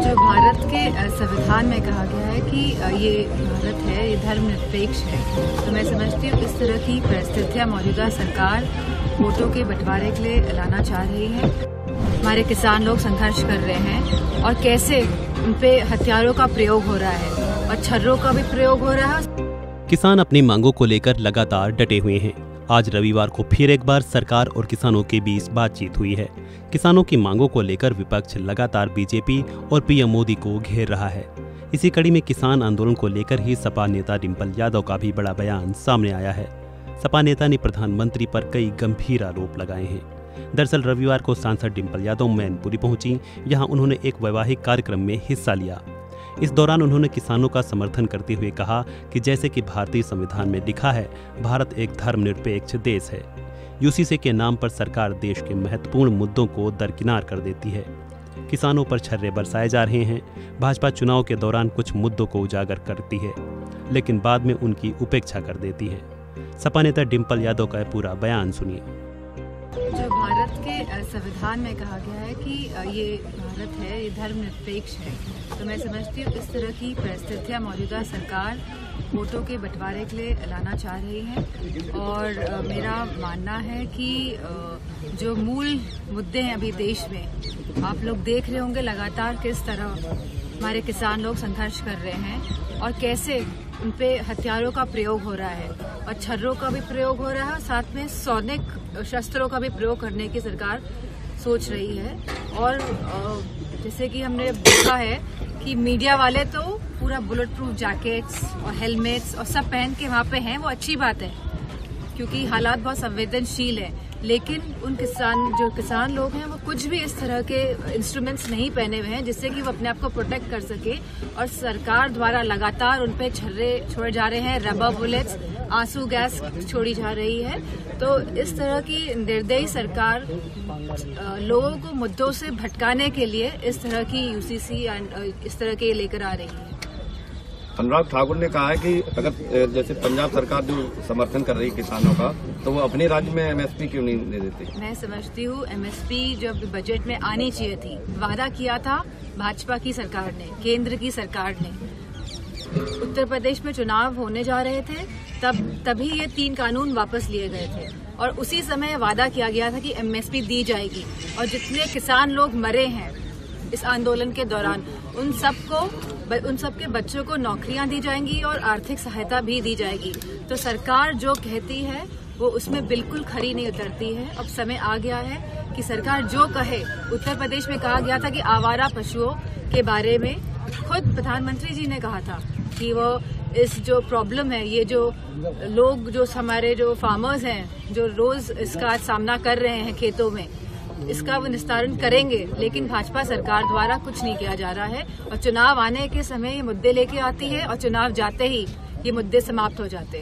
जो भारत के संविधान में कहा गया है कि ये भारत है, ये धर्मनिरपेक्ष है, तो मैं समझती हूँ इस तरह की परिस्थितियाँ मौजूदा सरकार वोटों के बंटवारे के लिए लाना चाह रही है। हमारे किसान लोग संघर्ष कर रहे हैं और कैसे उन पे हथियारों का प्रयोग हो रहा है और छर्रों का भी प्रयोग हो रहा है। किसान अपनी मांगों को लेकर लगातार डटे हुए हैं। आज रविवार को फिर एक बार सरकार और किसानों के बीच बातचीत हुई है। किसानों की मांगों को लेकर विपक्ष लगातार बीजेपी और पीएम मोदी को घेर रहा है। इसी कड़ी में किसान आंदोलन को लेकर ही सपा नेता डिंपल यादव का भी बड़ा बयान सामने आया है। सपा नेता ने प्रधानमंत्री पर कई गंभीर आरोप लगाए हैं। दरअसल रविवार को सांसद डिंपल यादव मैनपुरी पहुंची। यहां उन्होंने एक वैवाहिक कार्यक्रम में हिस्सा लिया। इस दौरान उन्होंने किसानों का समर्थन करते हुए कहा कि जैसे कि भारतीय संविधान में लिखा है, भारत एक धर्मनिरपेक्ष देश है। यूसीसी के नाम पर सरकार देश के महत्वपूर्ण मुद्दों को दरकिनार कर देती है। किसानों पर छर्रे बरसाए जा रहे हैं। भाजपा चुनाव के दौरान कुछ मुद्दों को उजागर करती है, लेकिन बाद में उनकी उपेक्षा कर देती है। सपा नेता डिंपल यादव का पूरा बयान सुनिए। जो भारत के संविधान में कहा गया है कि ये भारत है, ये धर्मनिरपेक्ष है, तो मैं समझती हूँ इस तरह की परिस्थितियाँ मौजूदा सरकार वोटों के बंटवारे के लिए लाना चाह रही है। और मेरा मानना है कि जो मूल मुद्दे हैं अभी देश में, आप लोग देख रहे होंगे लगातार किस तरह हमारे किसान लोग संघर्ष कर रहे हैं और कैसे उन पे हथियारों का प्रयोग हो रहा है और छर्रों का भी प्रयोग हो रहा है, साथ में सैनिक शस्त्रों का भी प्रयोग करने की सरकार सोच रही है। और जैसे कि हमने देखा है कि मीडिया वाले तो पूरा बुलेट प्रूफ जैकेट्स और हेलमेट्स और सब पहन के वहाँ पे हैं, वो अच्छी बात है क्योंकि हालात बहुत संवेदनशील है। लेकिन उन किसान लोग हैं वो कुछ भी इस तरह के इंस्ट्रूमेंट्स नहीं पहने हुए हैं जिससे कि वो अपने आप को प्रोटेक्ट कर सके। और सरकार द्वारा लगातार उन पे छर्रे छोड़े जा रहे हैं, रबर बुलेट्स, आंसू गैस छोड़ी जा रही है। तो इस तरह की निर्दयी सरकार लोगों को मुद्दों से भटकाने के लिए इस तरह की यूसीसी इस तरह के लेकर आ रही है। अनुराग ठाकुर ने कहा है कि अगर जैसे पंजाब सरकार जो समर्थन कर रही है किसानों का, तो वो अपने राज्य में एमएसपी क्यों नहीं दे देती? मैं समझती हूँ एमएसपी जब बजट में आनी चाहिए थी, वादा किया था भाजपा की सरकार ने, केंद्र की सरकार ने। उत्तर प्रदेश में चुनाव होने जा रहे थे, तभी ये 3 कानून वापस लिए गए थे और उसी समय वादा किया गया था कि एमएसपी दी जाएगी। और जितने किसान लोग मरे हैं इस आंदोलन के दौरान, उन सबके बच्चों को नौकरियां दी जाएंगी और आर्थिक सहायता भी दी जाएगी। तो सरकार जो कहती है वो उसमें बिल्कुल खरी नहीं उतरती है। अब समय आ गया है कि सरकार जो कहे। उत्तर प्रदेश में कहा गया था कि आवारा पशुओं के बारे में खुद प्रधानमंत्री जी ने कहा था कि वो इस जो प्रॉब्लम है, ये जो लोग जो हमारे जो फार्मर्स हैं जो रोज इसका सामना कर रहे हैं खेतों में, इसका वो निस्तारण करेंगे। लेकिन भाजपा सरकार द्वारा कुछ नहीं किया जा रहा है और चुनाव आने के समय ये मुद्दे लेके आती है और चुनाव जाते ही ये मुद्दे समाप्त हो जाते हैं।